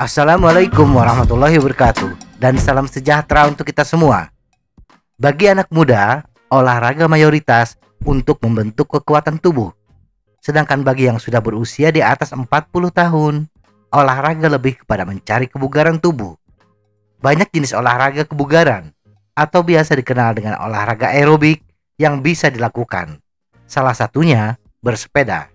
Assalamualaikum warahmatullahi wabarakatuh, dan salam sejahtera untuk kita semua. Bagi anak muda, olahraga mayoritas untuk membentuk kekuatan tubuh. Sedangkan bagi yang sudah berusia di atas 40 tahun, olahraga lebih kepada mencari kebugaran tubuh. Banyak jenis olahraga kebugaran atau biasa dikenal dengan olahraga aerobik yang bisa dilakukan. Salah satunya bersepeda.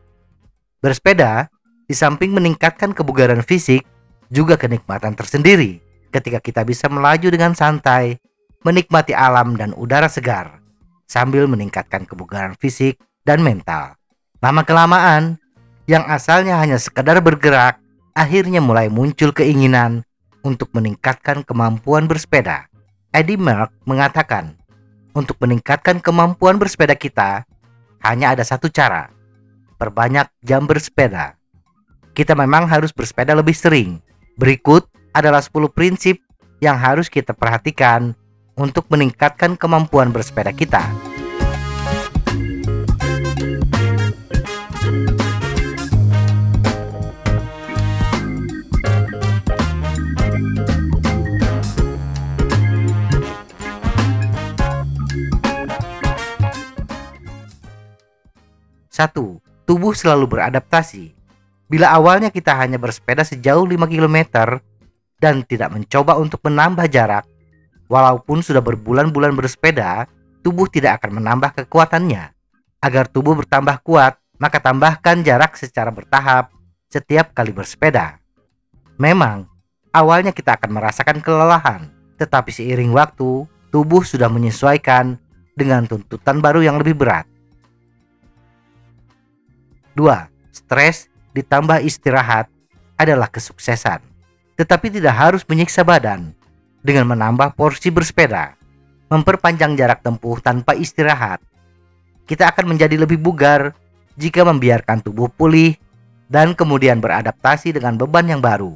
Bersepeda di samping meningkatkan kebugaran fisik, juga kenikmatan tersendiri ketika kita bisa melaju dengan santai, menikmati alam dan udara segar, sambil meningkatkan kebugaran fisik dan mental. Lama-kelamaan, yang asalnya hanya sekedar bergerak, akhirnya mulai muncul keinginan untuk meningkatkan kemampuan bersepeda. Eddie Merckx mengatakan, untuk meningkatkan kemampuan bersepeda kita, hanya ada satu cara: perbanyak jam bersepeda. Kita memang harus bersepeda lebih sering. Berikut adalah 10 prinsip yang harus kita perhatikan untuk meningkatkan kemampuan bersepeda kita. Satu, tubuh selalu beradaptasi. Bila awalnya kita hanya bersepeda sejauh 5 km dan tidak mencoba untuk menambah jarak, walaupun sudah berbulan-bulan bersepeda, tubuh tidak akan menambah kekuatannya. Agar tubuh bertambah kuat, maka tambahkan jarak secara bertahap setiap kali bersepeda. Memang, awalnya kita akan merasakan kelelahan, tetapi seiring waktu, tubuh sudah menyesuaikan dengan tuntutan baru yang lebih berat. 2. Stres ditambah istirahat adalah kesuksesan. Tetapi tidak harus menyiksa badan dengan menambah porsi bersepeda. Memperpanjang jarak tempuh tanpa istirahat. Kita akan menjadi lebih bugar jika membiarkan tubuh pulih dan kemudian beradaptasi dengan beban yang baru.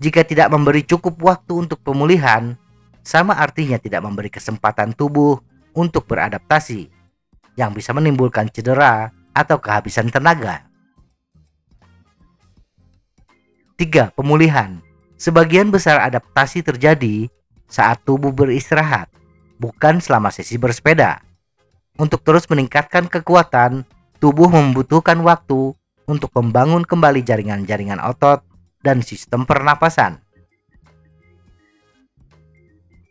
Jika tidak memberi cukup waktu untuk pemulihan, sama artinya tidak memberi kesempatan tubuh untuk beradaptasi, yang bisa menimbulkan cedera atau kehabisan tenaga. 3. Pemulihan. Sebagian besar adaptasi terjadi saat tubuh beristirahat, bukan selama sesi bersepeda. Untuk terus meningkatkan kekuatan, tubuh membutuhkan waktu untuk membangun kembali jaringan-jaringan otot dan sistem pernapasan.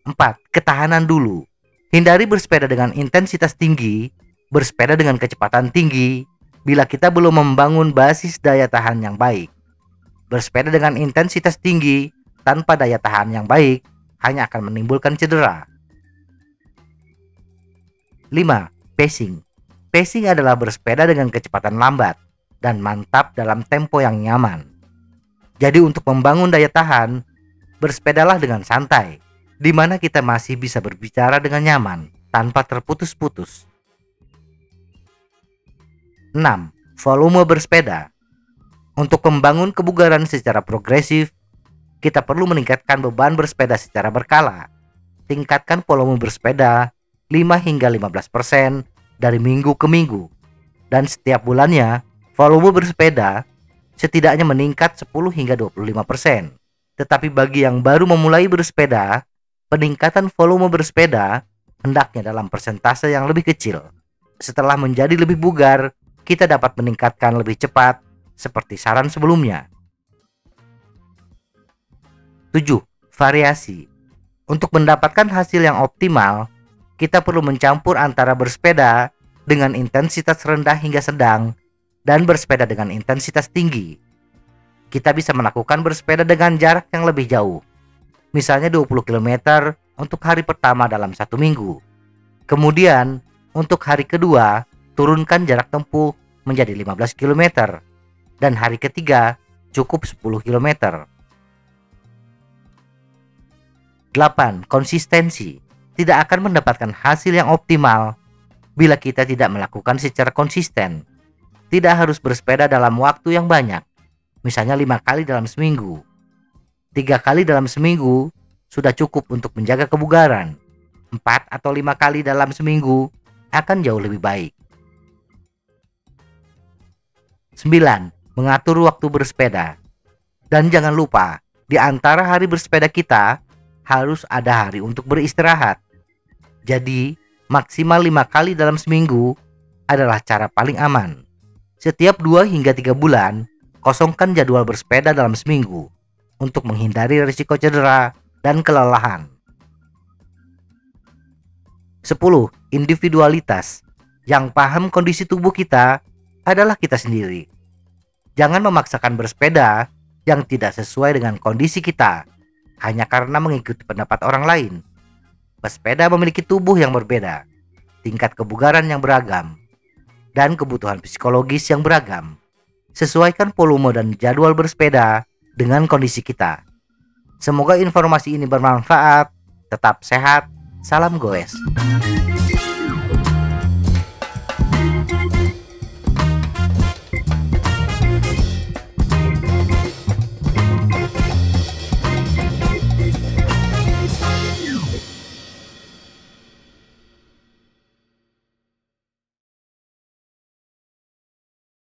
4. Ketahanan dulu. Hindari bersepeda dengan intensitas tinggi, bersepeda dengan kecepatan tinggi, bila kita belum membangun basis daya tahan yang baik. Bersepeda dengan intensitas tinggi tanpa daya tahan yang baik hanya akan menimbulkan cedera. 5. Pacing. Pacing adalah bersepeda dengan kecepatan lambat dan mantap dalam tempo yang nyaman. Jadi untuk membangun daya tahan, bersepedalah dengan santai, di mana kita masih bisa berbicara dengan nyaman tanpa terputus-putus. 6. Volume bersepeda. Untuk membangun kebugaran secara progresif, kita perlu meningkatkan beban bersepeda secara berkala. Tingkatkan volume bersepeda 5 hingga 15% dari minggu ke minggu. Dan setiap bulannya, volume bersepeda setidaknya meningkat 10 hingga 25%. Tetapi bagi yang baru memulai bersepeda, peningkatan volume bersepeda hendaknya dalam persentase yang lebih kecil. Setelah menjadi lebih bugar, kita dapat meningkatkan lebih cepat, seperti saran sebelumnya. 7. Variasi. Untuk mendapatkan hasil yang optimal, kita perlu mencampur antara bersepeda dengan intensitas rendah hingga sedang dan bersepeda dengan intensitas tinggi. Kita bisa melakukan bersepeda dengan jarak yang lebih jauh, misalnya 20 km untuk hari pertama dalam 1 minggu. Kemudian, untuk hari kedua, turunkan jarak tempuh menjadi 15 km. Dan hari ketiga cukup 10 km. 8. Konsistensi. Tidak akan mendapatkan hasil yang optimal bila kita tidak melakukan secara konsisten. Tidak harus bersepeda dalam waktu yang banyak, misalnya 5 kali dalam seminggu. 3 kali dalam seminggu sudah cukup untuk menjaga kebugaran. 4 atau 5 kali dalam seminggu akan jauh lebih baik. 9. Mengatur waktu bersepeda. Dan jangan lupa, di antara hari bersepeda kita harus ada hari untuk beristirahat. Jadi, maksimal 5 kali dalam seminggu adalah cara paling aman. Setiap 2 hingga 3 bulan, kosongkan jadwal bersepeda dalam seminggu untuk menghindari risiko cedera dan kelelahan. 10. Individualitas. Yang paham kondisi tubuh kita adalah kita sendiri. Jangan memaksakan bersepeda yang tidak sesuai dengan kondisi kita hanya karena mengikuti pendapat orang lain. Pesepeda memiliki tubuh yang berbeda, tingkat kebugaran yang beragam, dan kebutuhan psikologis yang beragam. Sesuaikan volume dan jadwal bersepeda dengan kondisi kita. Semoga informasi ini bermanfaat. Tetap sehat. Salam goes.